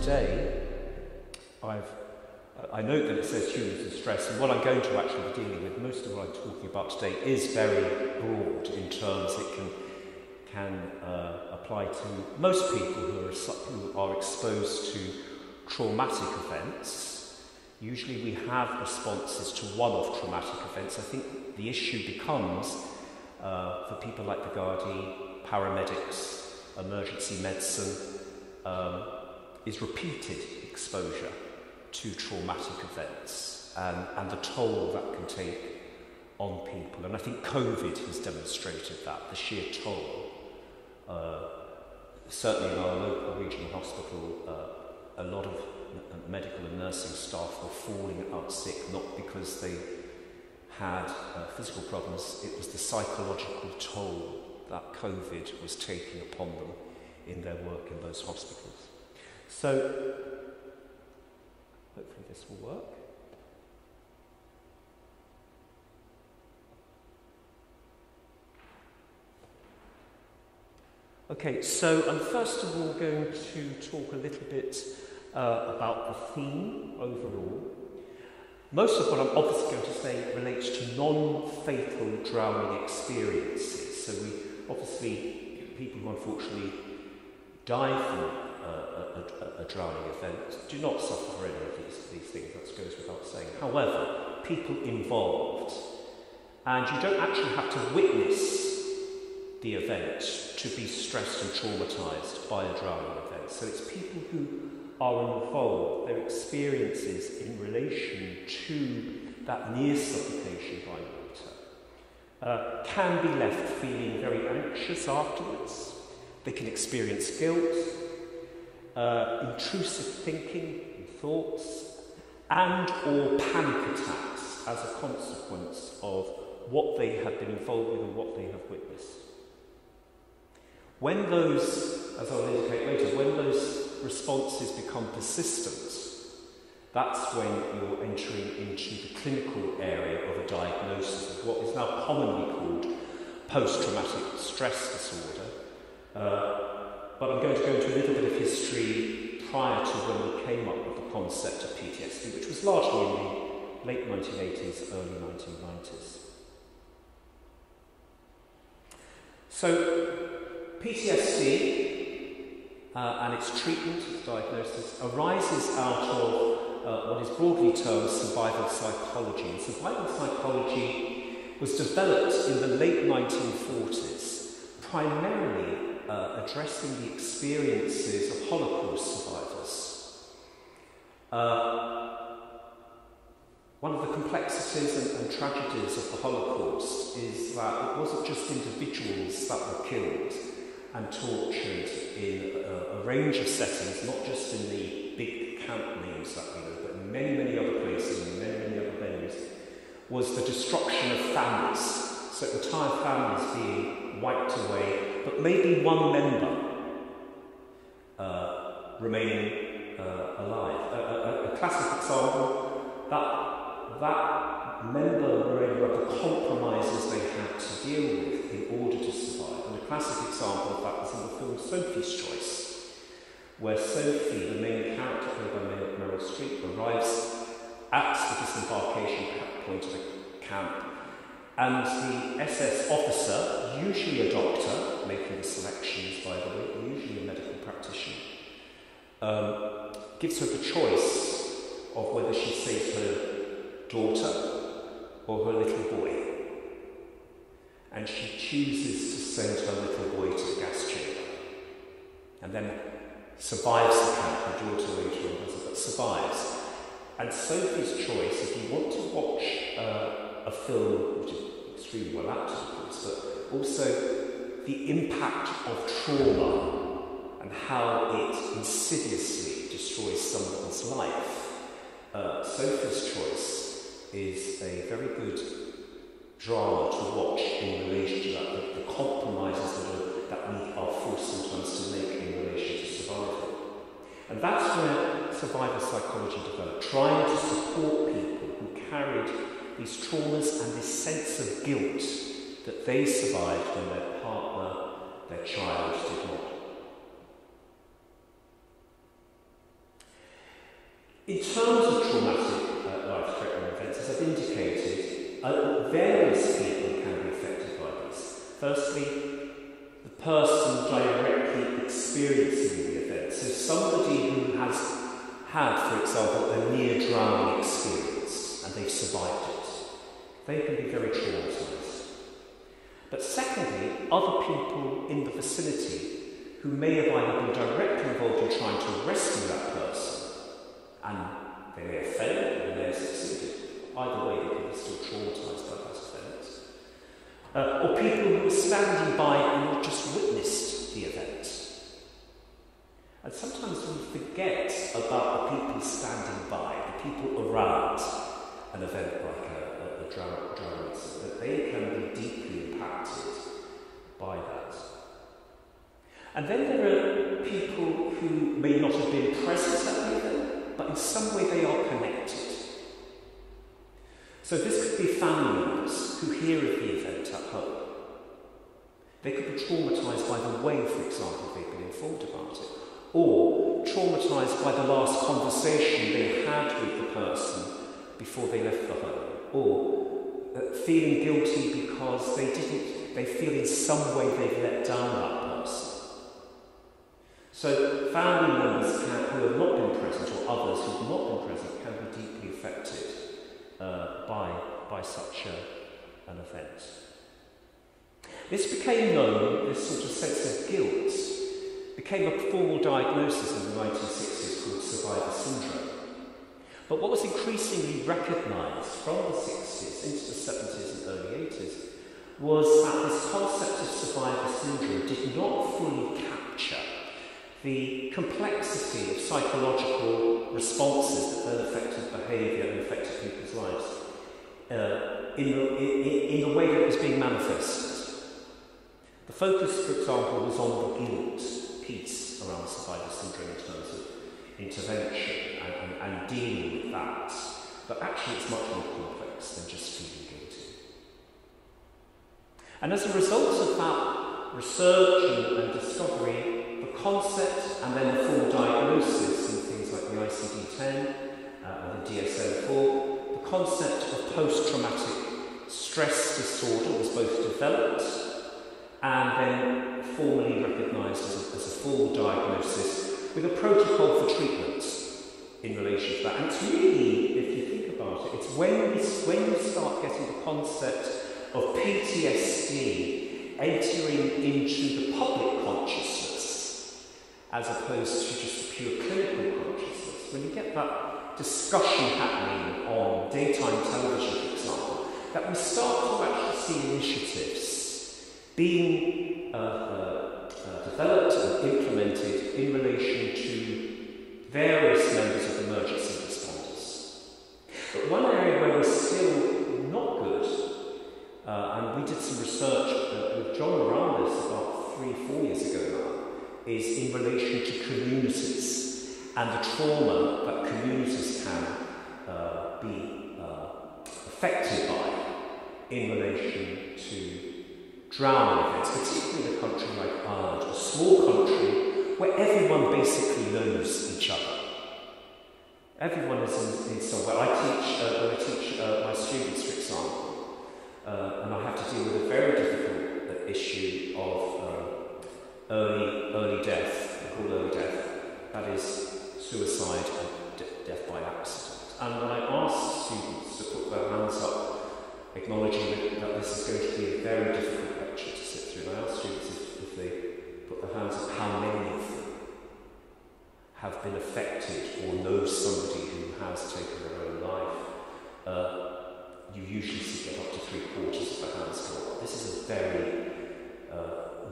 today I note that it says humans and stress, and what I'm going to actually be dealing with, most of what I'm talking about today, is very broad in terms it can apply to most people who are exposed to traumatic events. Usually we have responses to one-off traumatic events. I think the issue becomes, for people like the Gardaí, paramedics, emergency medicine, is repeated exposure to traumatic events and the toll that can take on people. And I think COVID has demonstrated that, the sheer toll. Certainly in our local regional hospital, a lot of medical and nursing staff were falling out sick, not because they had physical problems, it was the psychological toll that COVID was taking upon them in their work in those hospitals. So, hopefully this will work. Okay, so I'm first of all going to talk a little bit about the theme overall. Most of what I'm obviously going to say relates to non-fatal drowning experiences. So people who unfortunately die from a drowning event do not suffer any of these things, that goes without saying. However, people involved, and you don't actually have to witness the event to be stressed and traumatised by a drowning event. So it's people who are involved, their experiences in relation to that near suffocation by water can be left feeling very anxious afterwards. They can experience guilt, intrusive thinking and thoughts, and or panic attacks as a consequence of what they have been involved with and what they have witnessed. When those, as I'll indicate later, when those responses become persistent, that's when you're entering into the clinical area of a diagnosis of what is now commonly called post-traumatic stress disorder. But I'm going to go into a little bit of history prior to when we came up with the concept of PTSD, which was largely in the late 1980s, early 1990s. So, PTSD and its treatment, its diagnosis, arises out of what is broadly termed survival psychology. And survival psychology was developed in the late 1940s, primarily addressing the experiences of Holocaust survivors. One of the complexities and tragedies of the Holocaust is that it wasn't just individuals that were killed and tortured in a range of settings, not just in the big camp names that we know, but in many, many other places and many, many other venues, was the destruction of families. So entire families being wiped away, but maybe one member remaining alive. A classic example, that member remaining of the compromises they had to deal with in order to survive. And a classic example of that was in the film Sophie's Choice, where Sophie, the main character played by Meryl Streep, arrives at the disembarkation point of the camp, and the SS officer, usually a doctor, making the selections by the way, usually a medical practitioner, gives her the choice of whether she saves her daughter or her little boy. And she chooses to send her little boy to the gas chamber. And then survives the camp, her daughter later on doesn't, but survives. And Sophie's Choice, if you want to watch a film, which is extremely well acted of course, but also the impact of trauma and how it insidiously destroys someone's life, Sophie's Choice is a very good drama to watch in relation to that, the compromises that we are forced sometimes to make in relation to survival. And that's where survival psychology developed, trying to support people who carried these traumas and this sense of guilt that they survived when their partner, their child did not. In terms of traumatic life-threatening events, as I've indicated, various people can be affected by this. Firstly, the person directly experiencing the event. So somebody who has had, for example, a near drowning experience and they've survived it, they can be very traumatised. But secondly, other people in the vicinity who may have either been directly involved in trying to rescue that person, and they may have failed or they may have succeeded. Either way, they can be still traumatised by that event. Or people who were standing by and just witnessed the event. And sometimes we forget about the people standing by, the people around an event like a drowning incident, that they can be deeply impacted by that. And then there are people who may not have been present at the event, but in some way they are connected. So this could be family members who hear of the event at home. They could be traumatised by the way, for example, they've been informed about it, or traumatised by the last conversation they had with the person before they left the home, or feeling guilty because they feel in some way they've let down that person. So family members who have not been present, or others who have not been present, can be deeply affected by such an event. This became known, this sort of sense of guilt, became a formal diagnosis in the 1960s called survivor syndrome. But what was increasingly recognised from the 60s into the 70s and early 80s was that this concept of survivor syndrome did not fully capture the complexity of psychological responses that then affected behaviour and affected people's lives in the way that it was being manifested. The focus, for example, was on the guilt piece around survivor syndrome in terms of intervention and dealing with that. But actually it's much more complex than just feeling guilty. And as a result of that research and discovery, the concept and then the full diagnosis in things like the ICD-10 and the DSM-4, the concept of post-traumatic stress disorder was both developed and then formally recognised as a full diagnosis with a protocol for treatment in relation to that. And it's really, if you think about it, it's when you start getting the concept of PTSD entering into the public consciousness as opposed to just a pure clinical consciousness. When you get that discussion happening on daytime television, for example, that we start to actually see initiatives being developed and implemented in relation to various members of emergency responders. But one area where we're still not good, and we did some research with John around this about 3-4 years ago now, is in relation to communities and the trauma that communities can be affected by in relation to drowning events, particularly in a country like Ireland, a small country where everyone basically knows each other. Everyone is in some way. When I teach my students, for example, and I have to deal with a very difficult issue of early death, we call early death, that is suicide and death by accident. And when I ask students to put their hands up, acknowledging that this is going to be a very difficult lecture to sit through, and I ask students if they put their hands up, how many of them have been affected or know somebody who has taken their own life. You usually see get up to 3/4 of the hands go up. This is a very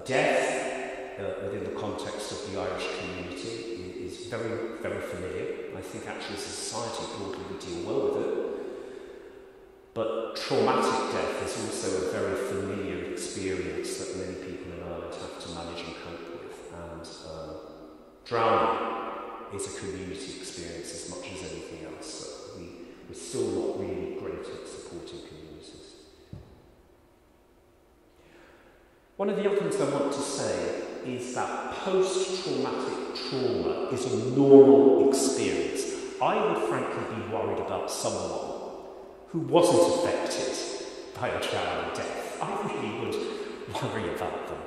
death within the context of the Irish community is very, very familiar. I think actually as a society broadly we deal well with it. But traumatic death is also a very familiar experience that many people in Ireland have to manage and cope with. And drowning is a community experience as much as anything else. That we're still not really great at supporting communities. One of the other things I want to say is that post-traumatic trauma is a normal experience. I would frankly be worried about someone who wasn't affected by a drowning death. I really would worry about them.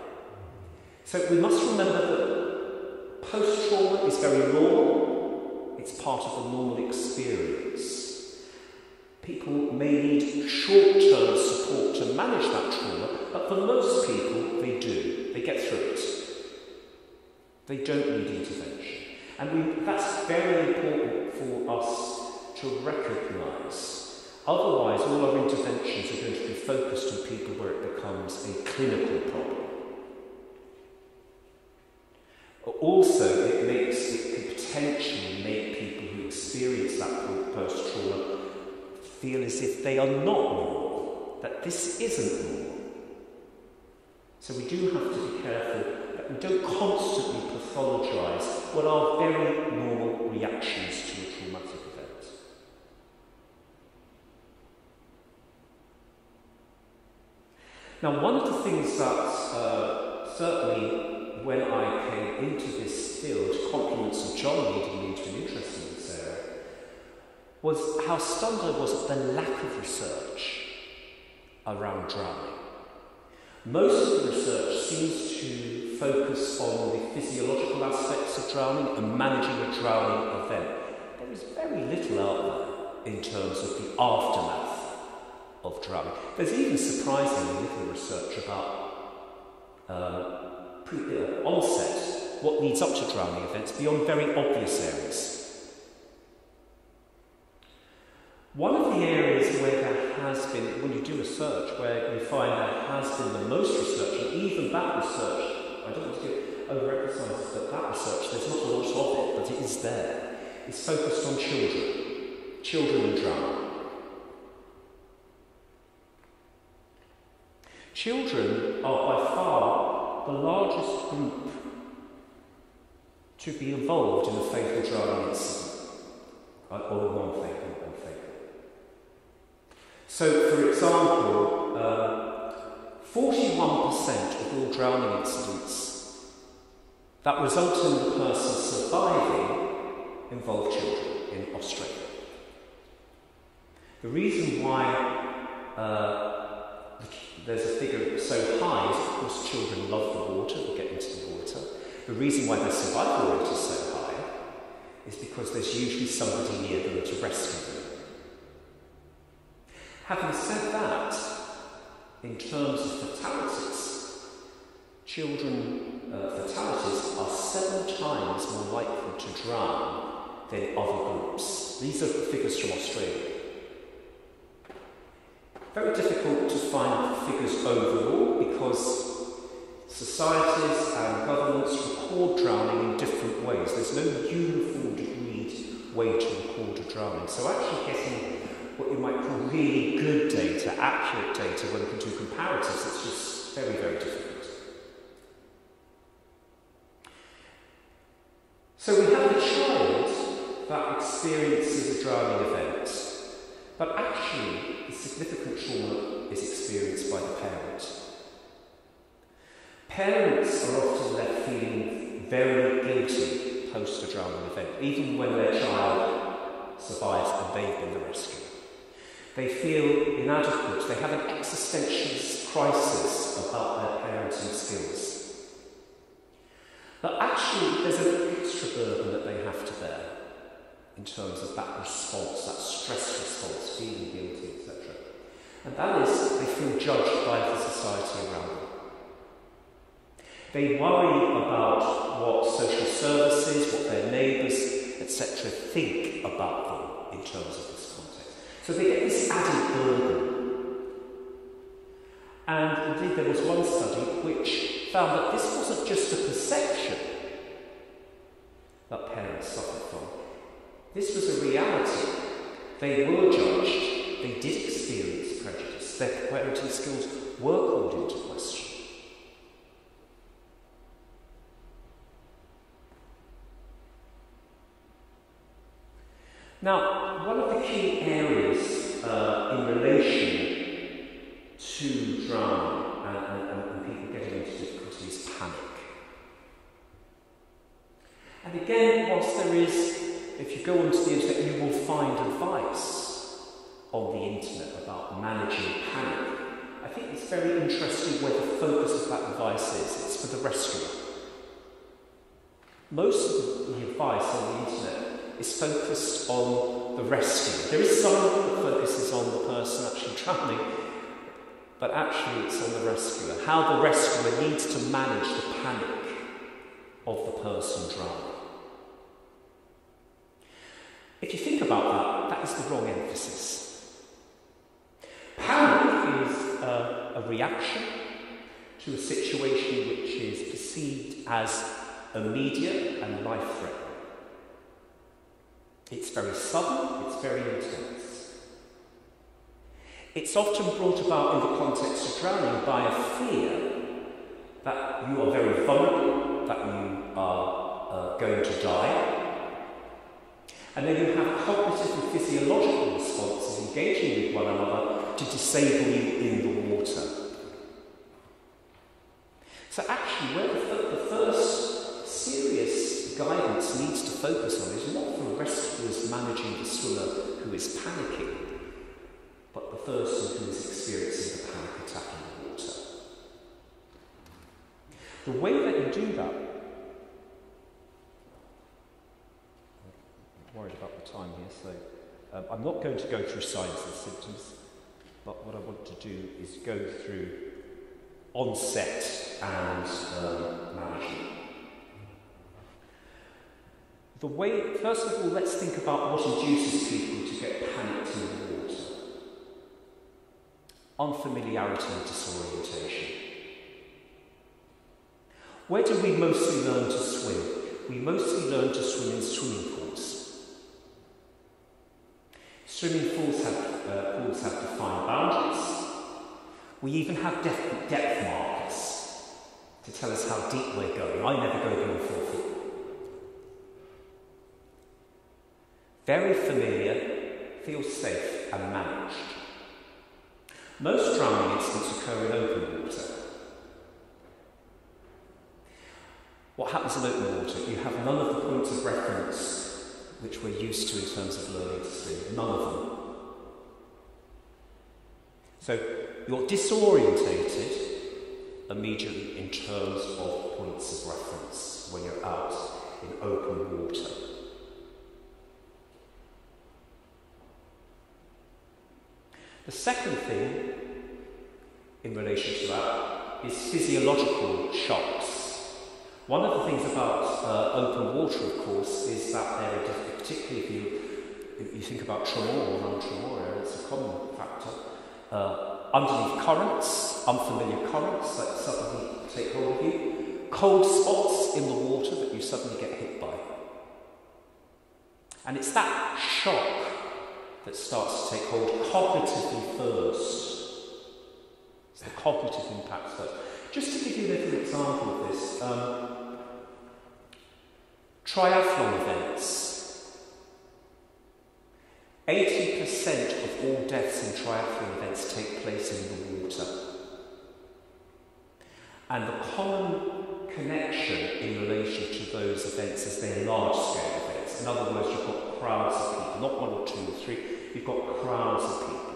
So we must remember that post-trauma is very normal. It's part of the normal experience. People may need short-term support to manage that trauma, but for most people, they do. They get through it. They don't need intervention. And that's very important for us to recognise. Otherwise, all our interventions are going to be focused on people where it becomes a clinical problem. Also, it can potentially make people who experience that post-trauma feel as if they are not normal, that this isn't normal. So we do have to be careful that we don't constantly pathologise what are very normal reactions to a traumatic event. Now, one of the things that certainly when I came into this field, compliments of John leading me into an interest in this area, was how stunned I was at the lack of research around drowning. Most of the research seems to focus on the physiological aspects of drowning and managing a drowning event. There is very little out there in terms of the aftermath of drowning. There's even surprisingly little research about onset, what leads up to drowning events, beyond very obvious areas. One of the areas where there has been, when you do research, where you find there has been the most research, and even that research, I don't want to overemphasise that research, there's not a lot of it, but it is there, is focused on children and drowning. Children are by far the largest group to be involved in a fatal drowning incident, or non-fatal and fatal. So, for example, 41% of all drowning incidents that result in the person surviving involve children in Australia. The reason why there's a figure so high is, of course, children love the water, they get into the water. The reason why their survival rate is so high is because there's usually somebody near them to rescue them. Having said that, in terms of fatalities, children fatalities are 7 times more likely to drown than other groups. These are figures from Australia. Very difficult to find figures overall because societies and governments record drowning in different ways. There's no uniform agreed way to record a drowning. So actually getting what you might call really good data, accurate data, when you can do comparatives, it's just very, very difficult. So we have a child that experiences a drowning event, but actually the significant trauma is experienced by the parent. Parents are often left feeling very guilty post a drowning event, even when their child survives and they've been the rescuer. They feel inadequate, they have an existential crisis about their parenting skills. But actually there's an extra burden that they have to bear in terms of that response, that stress response, feeling guilty, etc. And that is, they feel judged by the society around them. They worry about what social services, what their neighbours, etc. think about them in terms of this context. So they get this added burden. And indeed there was one study which found that this wasn't just a perception that parents suffered from. This was a reality. They were judged, they did experience prejudice, their parenting skills were called into question. Now, one of the key areas in relation to drowning and people getting into difficulty is panic. And again, whilst there is if you go onto the internet, you will find advice on the internet about managing panic. I think it's very interesting where the focus of that advice is. It's for the rescuer. Most of the advice on the internet is focused on the rescuer. There is some that focuses on the person actually drowning, but actually it's on the rescuer. How the rescuer needs to manage the panic of the person drowning. If you think about that, that is the wrong emphasis. Panic is a reaction to a situation which is perceived as immediate and life-threatening. It's very sudden, it's very intense. It's often brought about in the context of drowning by a fear that you are very vulnerable, that you are going to die. And then you have cognitive and physiological responses engaging with one another to disable you in the water. So actually, where the first serious guidance needs to focus on is not for rescuers managing the swimmer who is panicking, but the person who is experiencing the panic attack in the water. The way that you do that, I'm worried about the time here, so I'm not going to go through signs and symptoms, but what I want to do is go through onset and management. The way, first of all, let's think about what induces people to get panicked in the water. Unfamiliarity and disorientation. Where do we mostly learn to swim? We mostly learn to swim in swimming pools. Swimming pools have defined boundaries. We even have depth markers to tell us how deep we're going. I never go beyond 4 feet. Very familiar, feels safe and managed. Most drowning incidents occur in open water. What happens in open water? You have none of the points of reference which we're used to in terms of learning to swim. None of them. So you're disorientated immediately in terms of points of reference when you're out in open water. The second thing in relation to that is physiological shocks. One of the things about open water, of course, is that there are, particularly if you think about tremor or non-tremor, it's a common factor. Underneath currents, unfamiliar currents that suddenly take hold of you, cold spots in the water that you suddenly get hit by. And it's that shock that starts to take hold cognitively first. It's the cognitive impact first. Just to give you a little example of this, triathlon events. 80% of all deaths in triathlon events take place in the water. And the common connection in relation to those events is they're large-scale events. In other words, you've got crowds of people, not 1 or 2 or 3, you've got crowds of people.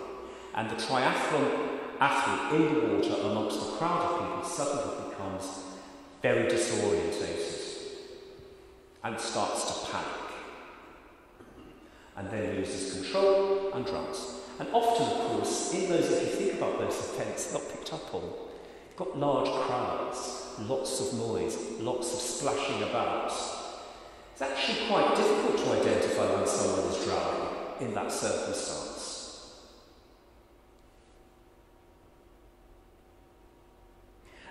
And the triathlon athlete in the water amongst the crowd of people suddenly becomes very disorientated and starts to panic. And then loses control and drowns. And often, of course, in those, if you think about those events, not picked up on, you've got large crowds, lots of noise, lots of splashing about. It's actually quite difficult to identify when someone is drowning in that circumstance.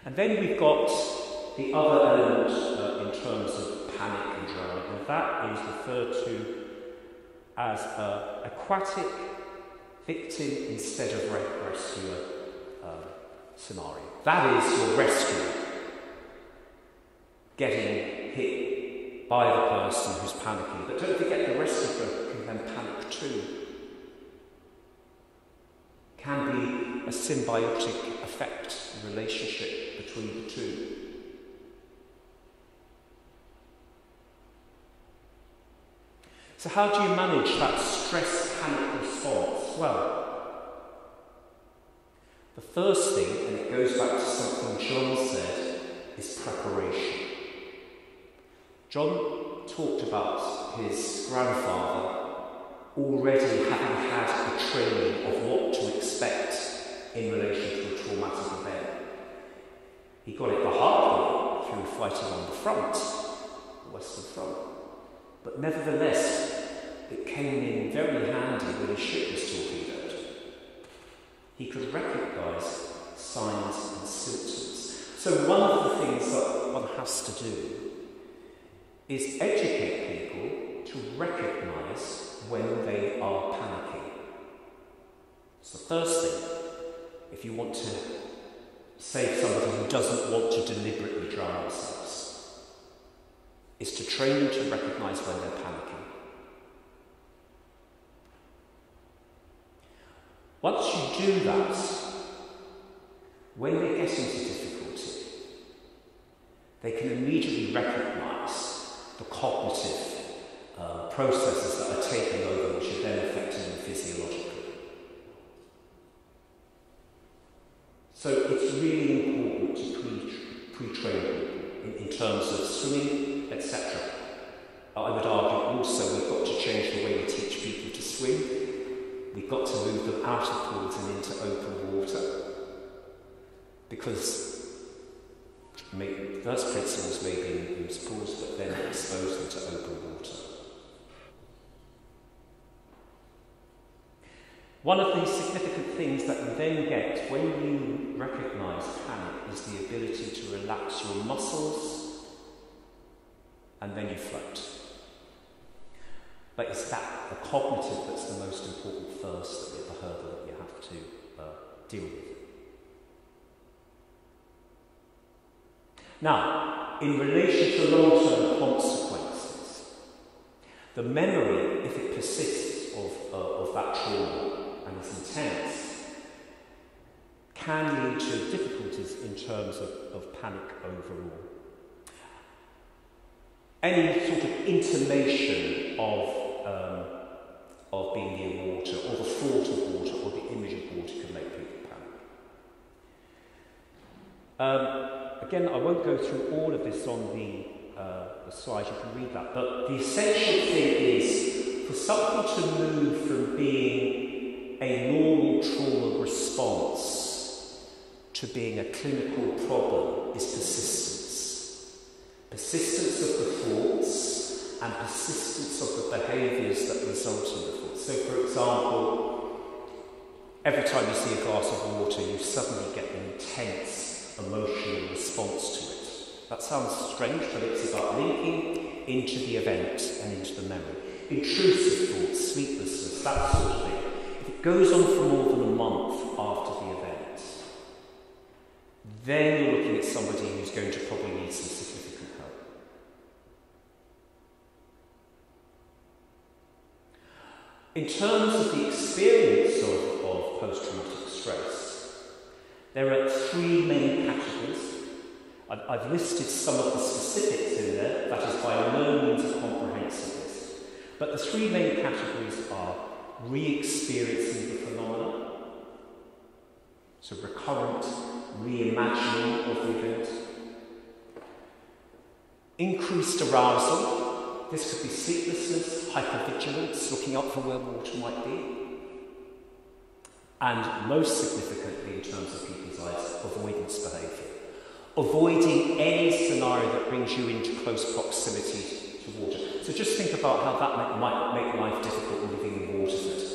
And then we've got the other element in terms of panic and drowning, and that is referred to as an aquatic victim instead of rescuer scenario. That is your rescuer getting hit by the person who's panicking. But don't forget, the rescuer can then panic too. Can be a symbiotic effect, relationship between the two. So how do you manage that stress-panic response? Well, the first thing, and it goes back to something John said, is preparation. John talked about his grandfather already having had a training of what to expect in relation to a traumatic event. He got it the hard way through fighting on the front, the Western Front. But nevertheless, it came in very handy when his ship was torpedoed. He could recognise signs and symptoms. So one of the things that one has to do is educate people to recognise when they are panicking. It's the first thing. If you want to save somebody who doesn't want to deliberately drown themselves, is to train them to recognise when they're panicking. Once you do that, when they get into difficulty, they can immediately recognise the cognitive processes that are taking over, which are then affecting them physiologically. So it's really important to pre-train people in terms of swimming, etc. I would argue also we've got to change the way we teach people to swim. We've got to move them out of pools and into open water. Because first principles may be in pools, but then expose them to open water. One of the significant things that you then get when you recognise panic is the ability to relax your muscles, and then you float. But it's the cognitive that's the most important first, the hurdle that you have to deal with. Now, in relation to long-term consequences, the memory, if it persists of that trauma and is intense, can lead to difficulties in terms of panic overall. Any sort of intimation of being near water, or the thought of water, or the image of water can make people panic. Again, I won't go through all of this on the slide, you can read that, but the essential thing is for something to move from being a normal trauma response to being a clinical problem is persistence. Persistence of the thoughts and persistence of the behaviours that result in the thoughts. So, for example, every time you see a glass of water, you suddenly get an intense emotional response to it. That sounds strange, but it's about linking into the event and into the memory. Intrusive thoughts, sleeplessness, that sort of thing. If it goes on for more than a month after the event, then you're looking at somebody who's going to probably need some significant help. In terms of the experience of post-traumatic stress, there are three main categories. I've listed some of the specifics in there, that is by no means a comprehensive list. But the three main categories are re-experiencing the phenomena, so recurrent reimagining of the event, increased arousal, this could be sleeplessness, hypervigilance, looking up for where water might be, and most significantly in terms of people's eyes, avoidance behaviour. Avoiding any scenario that brings you into close proximity to water. So just think about how that might make life difficult living in Waterford.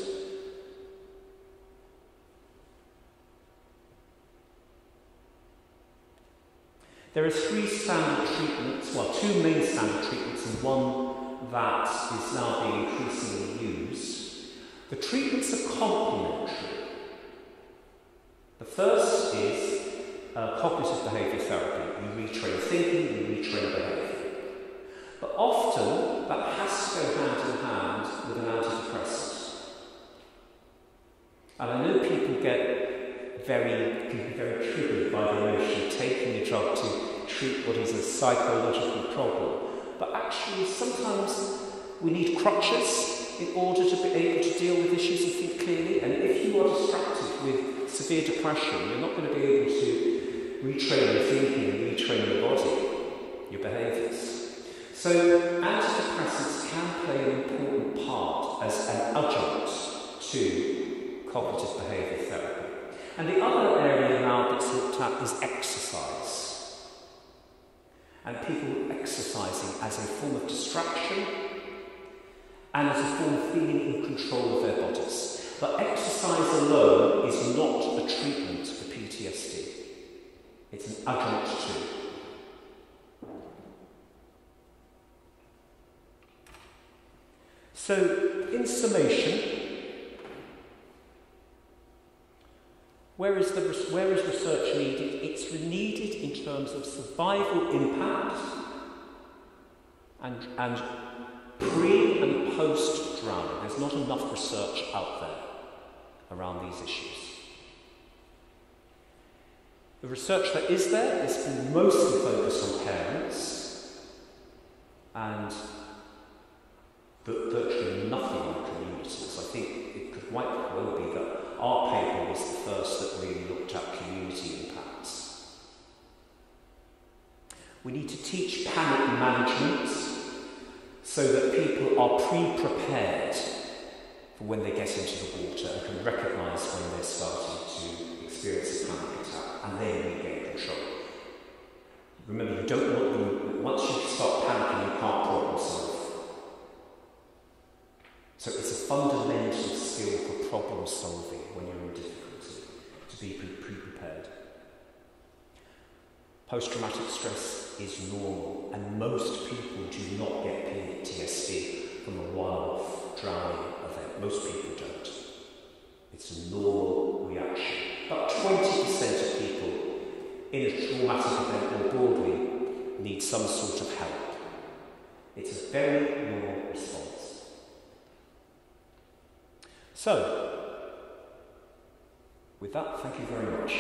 There are three standard treatments, well, two main standard treatments and one that is now being increasingly used. The treatments are complementary. The first is cognitive behaviour therapy. You retrain thinking, you retrain behaviour. But often that has to go hand in hand with an antidepressant. And I know people can be very triggered by the notion of taking a drug to treat what is a psychological problem. But actually sometimes We need crutches in order to be able to deal with issues and think clearly. And if you are distracted with severe depression, you're not going to be able to retrain your thinking and retrain your body, your behaviours. So antidepressants can play an important part as an adjunct to cognitive behaviour therapy. And the other area now that's looked at is exercise. And people exercising as a form of distraction and as a form of feeling in control of their bodies. But exercise alone is not a treatment for PTSD. It's an adjunct to. So, in summation, where is research needed? It's needed in terms of survival impact and pre and post drowning. There's not enough research out there around these issues. The research that is there is mostly focused on parents and virtually nothing on communities. I think it could quite well be that our paper was the first that really looked at community impacts. We need to teach panic management so that people are pre-prepared for when they get into the water and can recognise when they're starting to experience a panic attack and then regain control. Remember, you don't want them, once you start panicking, you can't problem solve. So it's a fundamental skill for problem solving when you're in difficulty, to be pre-prepared. Post-traumatic stress is normal, and most people do not get PTSD from a one-off drowning event. Most people don't. It's a normal reaction. About 20% of people in a traumatic event more broadly need some sort of help. It's a very normal response. So, with that, thank you very much.